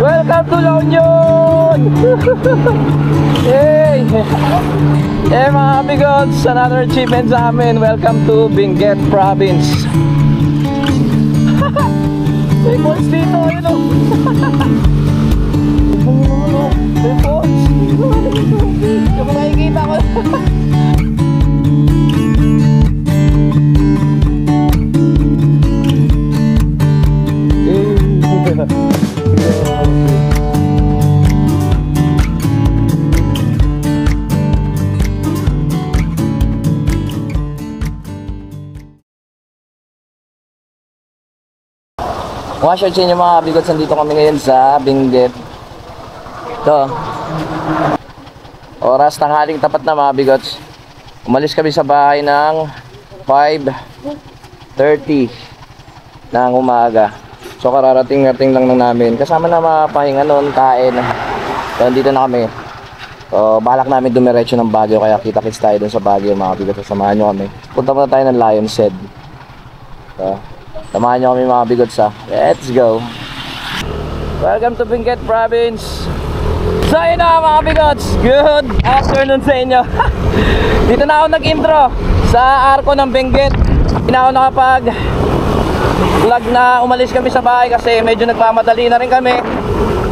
Welcome to La Union! Hey! Hey mga bigots, another achievement sa amin. Welcome to Benguet Province. May balls dito, yun o. May balls. Yung nakikita ko. Wash out sa inyo mga bigots, nandito kami ngayon sa Benguet. Ito. Oras tanghaling tapat na mga bigots. Umalis kami sa bahay ng 5:30 ng umaga. So kararating-rating lang namin. Kasama na mga pahinga noon, kain. So nandito na kami. So balak namin dumiretso ng Baguio, kaya kita-kits tayo dun sa Baguio mga bigots. Samahan nyo kami. Punta muna tayo ng Lion's Head. So samahan nyo kami mga bigots ha. Let's go. Welcome to Benguet Province. So yun na mga bigots, good afternoon sa inyo. Dito na ako nag-intro sa arko ng Benguet. Hindi na ako nakapag vlog na umalis kami sa bahay kasi medyo nagmamadali na rin kami.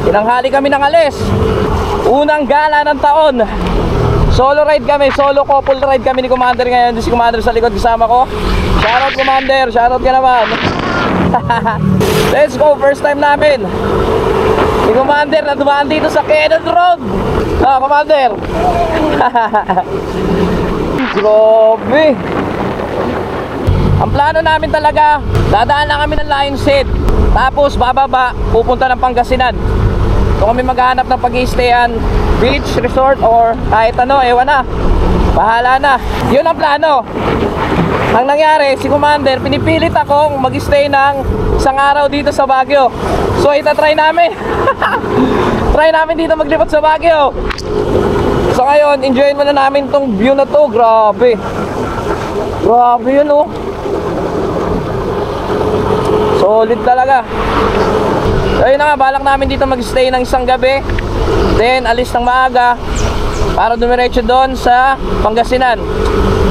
Tinanghali kami ng alis. Unang gala ng taon. Solo ride kami, solo couple ride kami ni Commander ngayon. Si Commander sa likod kasama ko. Shoutout Commander, shoutout ka naman. Let's go, first time namin. Si Commander na dumaan dito sa Cannon Road. Ah, Commander. Grabe. Ang plano namin talaga, dadaan lang kami ng Lion's Head. Tapos bababa, pupunta ng Pangasinan. So kami maghahanap ng pag-i-stayan, beach, resort, or kahit ano, ewan na. Bahala na. Yun ang plano. Ang nangyari, si Commander, pinipilit akong mag-stay ng isang araw dito sa Baguio. So itatry namin. Try namin dito maglipot sa Baguio. So ngayon, enjoyin muna namin tong view na to. Grabe. Grabe yun oh. Solid talaga. So ayun na nga, balak namin dito mag-stay ng isang gabi. Then alis ng maaga para dumiretso doon sa Pangasinan.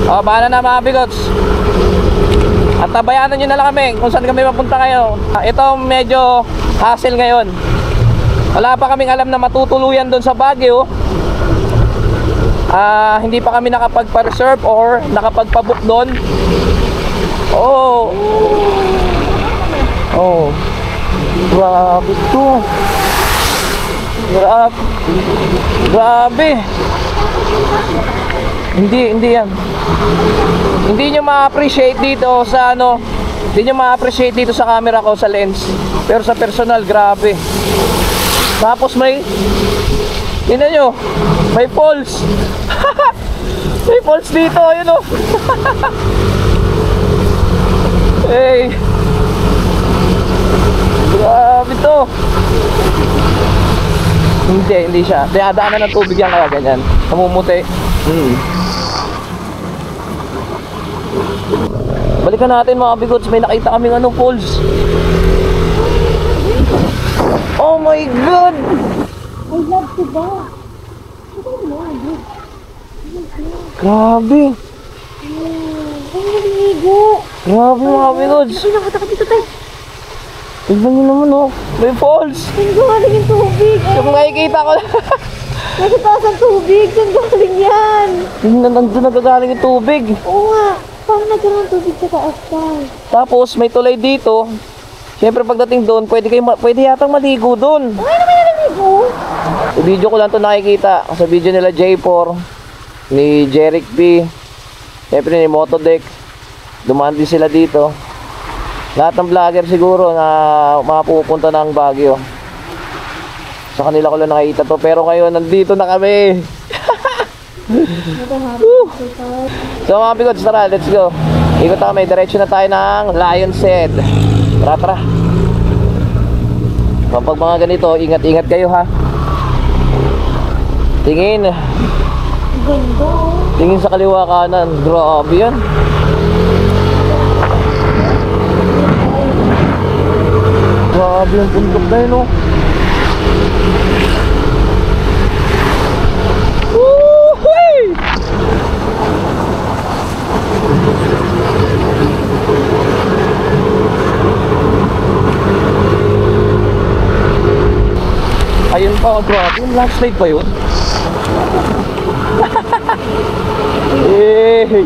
O, bahala na mga bigots. At tabayanan nyo na lang kami kung saan kami mapunta ngayon. Ito medyo hassle ngayon. Wala pa kaming alam na matutuluyan doon sa Baguio. Hindi pa kami nakapagpa-reserve or nakapagpa-book doon. Oh. Oh. Grabe to. Grabe. Hindi yan. Hindi nyo ma-appreciate dito sa ano. Hindi nyo ma-appreciate dito sa camera ko, sa lens. Pero sa personal, grabe. Tapos may, tingnan nyo, may falls. May falls dito, yun o. Hey. Grabe to. Hindi siya. Daanan ng tubig yan, kaya ganyan. Namumuti. Balikan natin mga bigots. May nakita kaming anong falls. Oh my God! I love to go. Grabe. Grabe mga bigots. Nakita ka dito tayo. Tignan nyo naman oh. May falls. Saan galing yung tubig? Yung nakikita ko. Nakita sa tubig. Saan galing yan? Tingnan, nandun nagagaling yung tubig. Oo nga. Paano nagkaroon ng tubig sa taas tayo? Tapos may tulay dito. Siyempre pagdating doon, pwede yatang maligo doon. Ay, naman naliligo. Sa video ko lang ito nakikita. Sa video nila J4, ni Jeric P, siyempre ni Motodeck. Dumaan din sila dito. Lahat ng vlogger siguro na mapupunta ng Baguio. Sa kanila ko lang nakita to. Pero ngayon, nandito na kami. So mga bigods, tara, let's go. Ikot kami, diretso na tayo ng Lion's Head. Tara. Kapag mga ganito, ingat-ingat kayo ha. Tingin. Ganda. Tingin sa kaliwa kanan. Grabe yan. Grabe yung bundok na yun oh. Woo-hoo! Ayun pa, grabe. Yung landslide pa yun. Hey!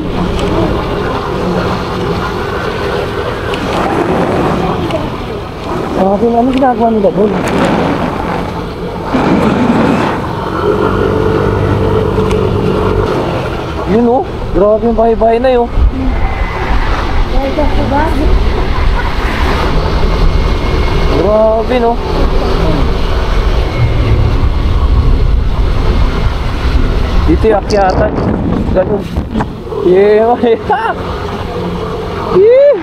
Grabe, ano ginagawa nila doon? Yun oh, grabe yung bahay-bahay na yun. Grabe no. Dito yung akyatan. Ganun. Yeah, yeah. Yeah.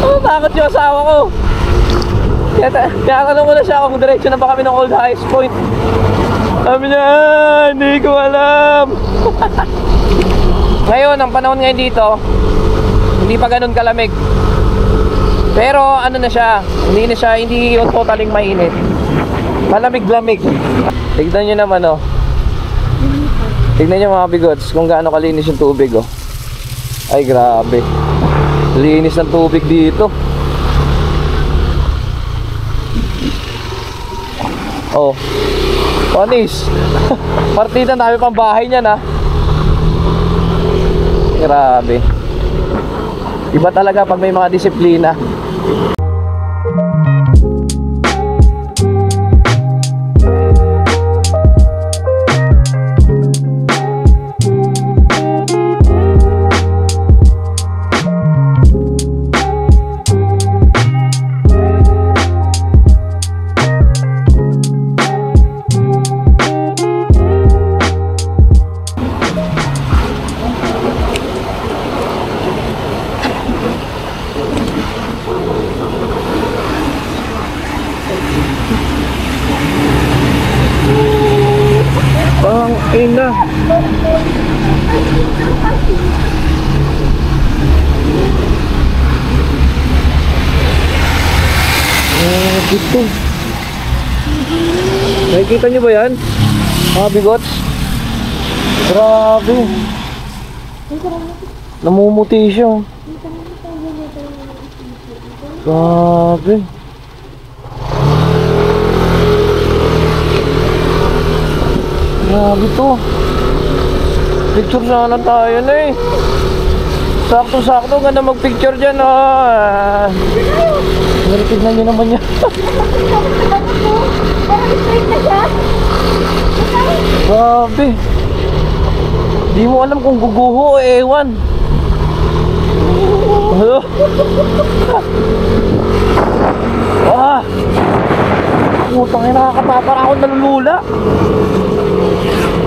Oh, takot yung asawa ko. Kaya tanong ko na siya kung diretso na ba kami ng Old Highs Point. Sabi niya, hindi ko alam. Ngayon, ang panahon ngayon dito, hindi pa ganun kalamig. Pero ano na siya, hindi yung totaling mainit. Malamig-lamig. Tignan nyo naman oh. Tignan nyo mga bigots kung gaano kalinis yung tubig oh. Ay grabe. Linis ng tubig dito. Oh. Panis. Partida namin pang bahay niyan ha. Grabe. Iba talaga pag may mga disiplina. Ina. Dito. Nakikita niyo ba yan? Mga bigots? Grabe. Namumuti siya. Grabe. Grabe to. Picture sana tayo na eh. Sakto-sakto, ganda mag-picture dyan ah. Tignan nyo naman yan. Grabe. Di mo alam kung guguho o ewan. Ah! Putang ina, nakakapapara ako, nalulula.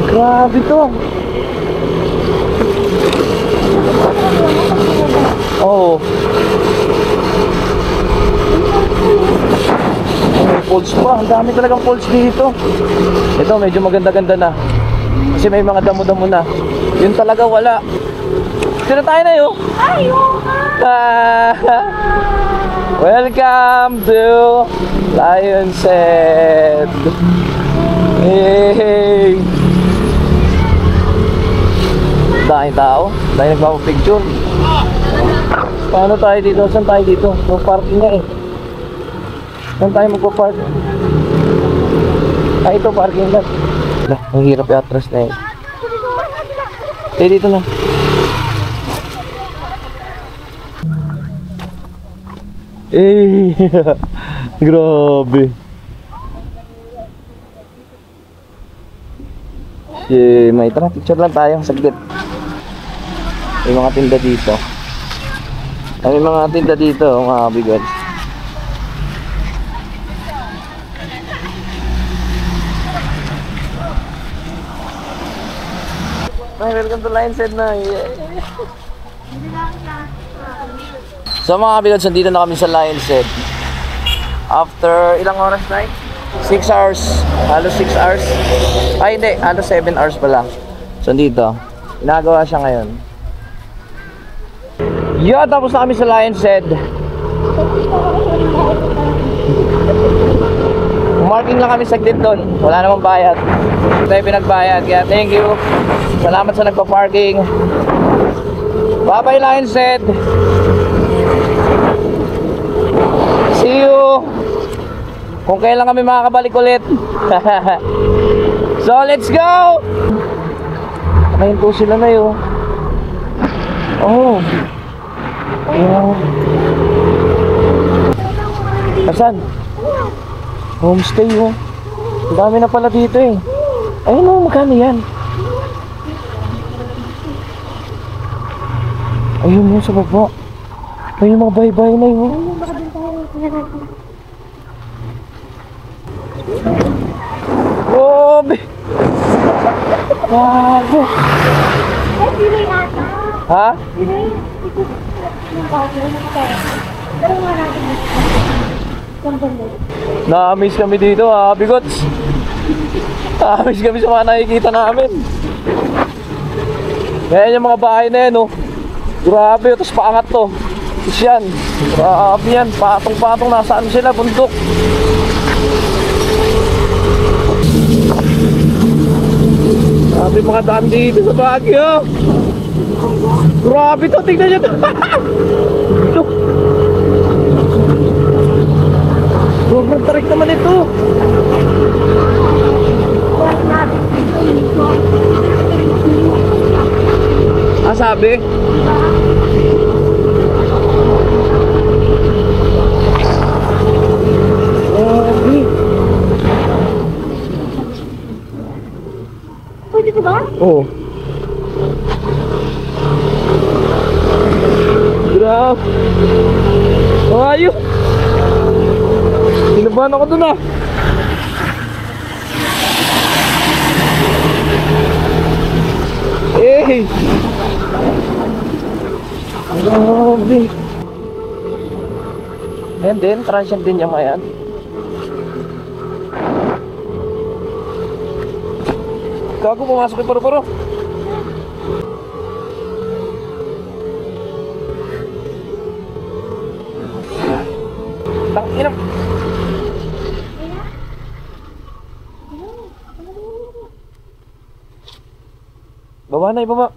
Grabe to. Oo. May falls pa. Ang dami talagang falls dito. Ito medyo maganda-ganda na. Kasi may mga damo-damo na. Yun talaga wala. Sino tayo na yun? Welcome to Lion's Head. Hey! Daming tao. Dahil nagpapapicture. Paano tayo dito? Saan tayo dito? No parking nga eh. Saan tayo magpapark? Ah, ito parking lot. Ang hirap i-atras na eh. Dito na. Eh, grabe. May tara, picture lang tayo, saglit. May mga tinda dito. May mga tinda dito, mga bigots. Ay, welcome to Lion's Head na. Yeah. So mga bigots, nandito na kami sa Lion's Head. After ilang oras na? 6 hours. Halos 6 hours. Ay hindi, halos 7 hours pa lang. So dito, ginagawa siya ngayon. Tapos na kami sa Lion's Head. lang kami saglit doon. Wala namang bayad. Hindi tayo pinagbayad. Kaya thank you. Salamat sa nagpa-parking. Bye-bye, Lionset. See you. Kung kailan kami makakabalik ulit. So, let's go! Nakayin po sila na yun. Oh. Ayan. Asan? Homestay oh. Ang dami na pala dito eh. Ayun oh, magkano yan? Ayun yun sa baba. Ayun yung mga bahay-bahay na yun. Grabe! Grabe! Ay, Pinoy ata. Ha? Pinoy. Yung bagay na kaya. Pero nga natin dito. Yung banda. Na-miss kami dito ha, bigots. Na-miss kami sa mga nakikita namin. Ngayon yung mga bahay na yan oh. Grabe, tapos paangat to. Tapos yan. Grabe yan, patong-patong nasaan sila, bundok. Grabe mga daan dito sa Baguio. Grabe to, tignan nyo to. Ito. Sobrang tarik naman ito. Ah, sabi? Grabe. Pwede ko ba? Oo. Grabe. Ayun. Tinabahan ako dun ah. Eh. Grabe. And then, transient din yung mga yan. Gago, pumasok yung paro-paro. Tangina. Baba na, ibaba.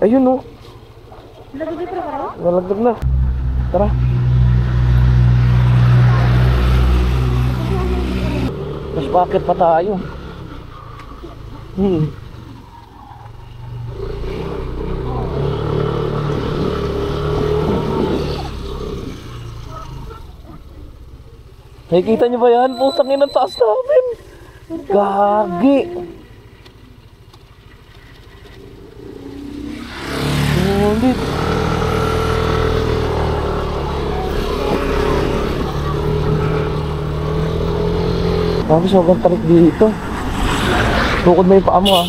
Ayun oh. Nalagdag na. Tara. Mas bakit pa tayo? Nakikita niyo ba yan? Putang ina, taas namin. Gagi. Sulit. Grabe, sobrang tarik dito. Bukod mo yung paa mo ah.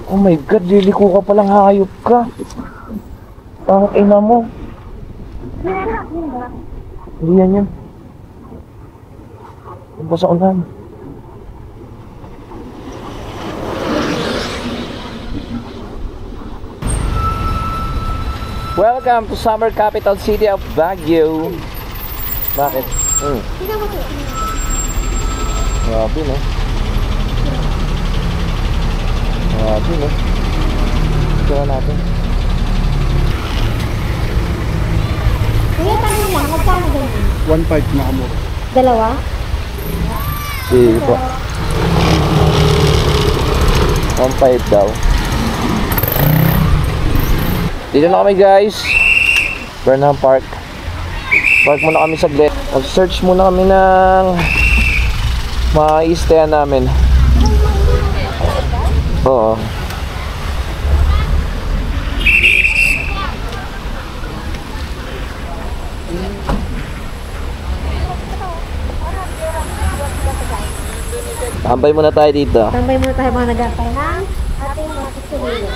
Oh my god, liliko ka palang, hayop ka. Parang ina mo. Hindi yan yun. Yung pa sa ulan. Welcome to summer capital city of Baguio. Bakit? Grabe no? Grabe no? Ito natin. Kaya tanong lang, magkano ganyan? 1.5 na kamo. Dalawa? Sige po. 1.5 daw. Dito na kami guys. Burnham Park. Park muna kami saglit. Mag-search muna kami ng ma-i-stayan namin. Oo. Tambay muna tayo dito. Tambay muna tayo mga nagantay ng ating mga kusulilo.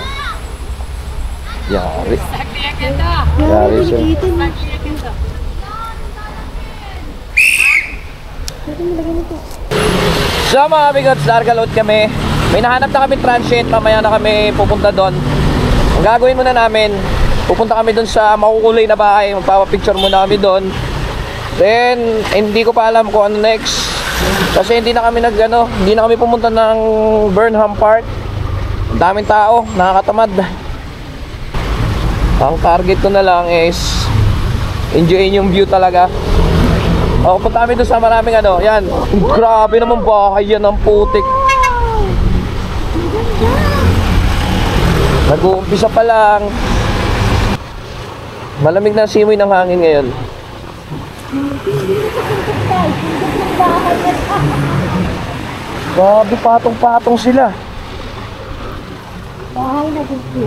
Yari. Yari, Yari siya. dito. So mga bigots, larga load kami. May nahanap na kami transient. Mamaya na kami pupunta doon. Ang gagawin muna namin, pupunta kami doon sa makukulay na bahay, magpapapicture muna kami doon. Then, hindi ko pa alam kung ano next. Kasi hindi na kami hindi na kami pumunta ng Burnham Park. Ang daming tao, nakakatamad. Ang target ko na lang is enjoyin yung view talaga. O, punta kami doon sa maraming yan. Grabe naman bahay yan, ang putik. Nag-uumpisa pa lang. Malamig na simoy ng hangin ngayon. Grabe, patong-patong sila. Bahay na dito.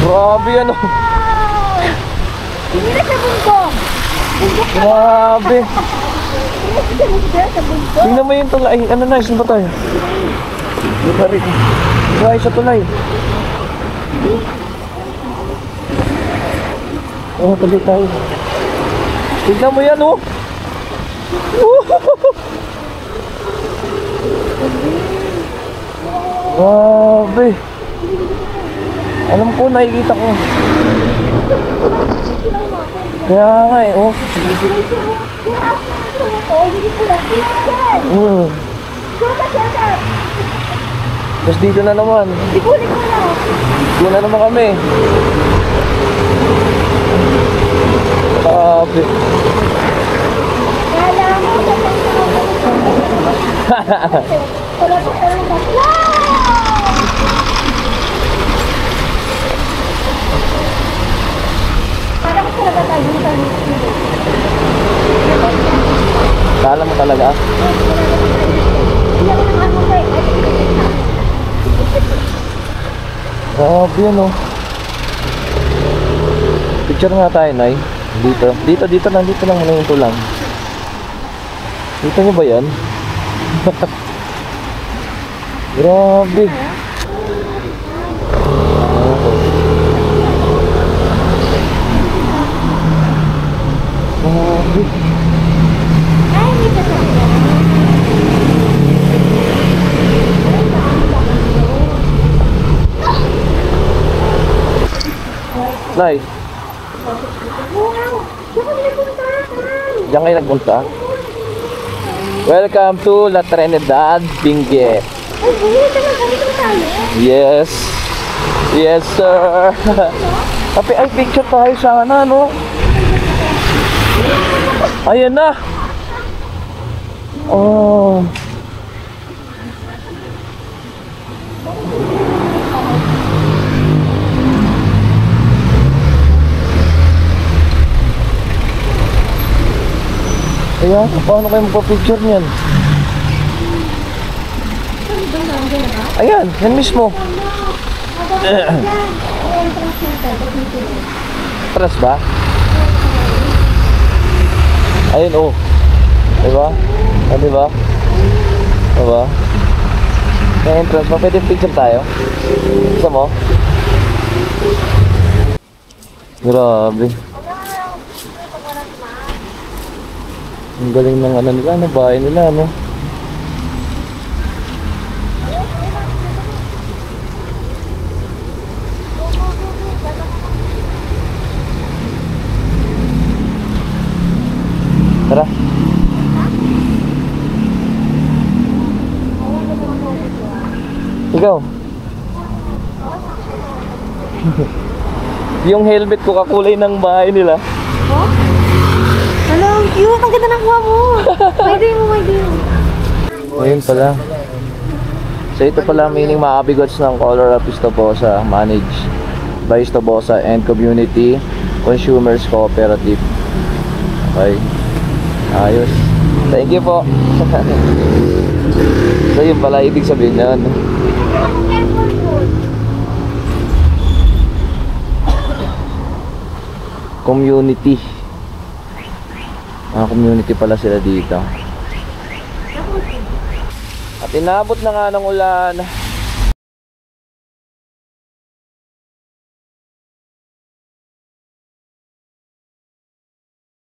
Grabe Hindi na sa bundok. Grabe. Hindi na sa bundok. Tingnan mo yung tulay. Ano na, saan ba tayo? Dito rin. Try sa tulay. Oh, tuloy tayo. Tingnan mo yan, oh. Grabe. Alam ko, nakikita ko. Kaya nga eh, oh. Tapos dito na naman. Dito na naman kami. Grabe. Kala mo talaga? Grabe yan, oh. Picture nga tayo, Nay. Dito lang muna yung tulang. Dito nyo ba yan? Grabe. Grabe. Nay, diyan kayo nagpunta? Welcome to La Trinidad, Benguet. Yes. Yes, sir. Tapi ay picture tayo sana, no? Ayan na. Oh. Ayan, paano kayo magpa-picture niyan? Ayan, yan mismo. Atras ba? Ayun, oh. Diba? Ah, diba? Diba? May entrance ba? Pwede picture tayo? Gusto mo? Grabe. Ang galing ng nila, bahay nila, no? Tara. Ikaw. Yung helmet ko kakulay ng bahay nila. Oh? Hello, cute! Ang ganda ng kuha mo! Pwede mo. Ayun pala. So ito pala meaning mga abigots ng Color of Istobosa, managed by Istobosa and Community Consumers Cooperative. Okay. Ayos. Thank you po. So yun pala ibig sabihin yan. Community. Community pala sila dito. At inabot na nga ng ulan.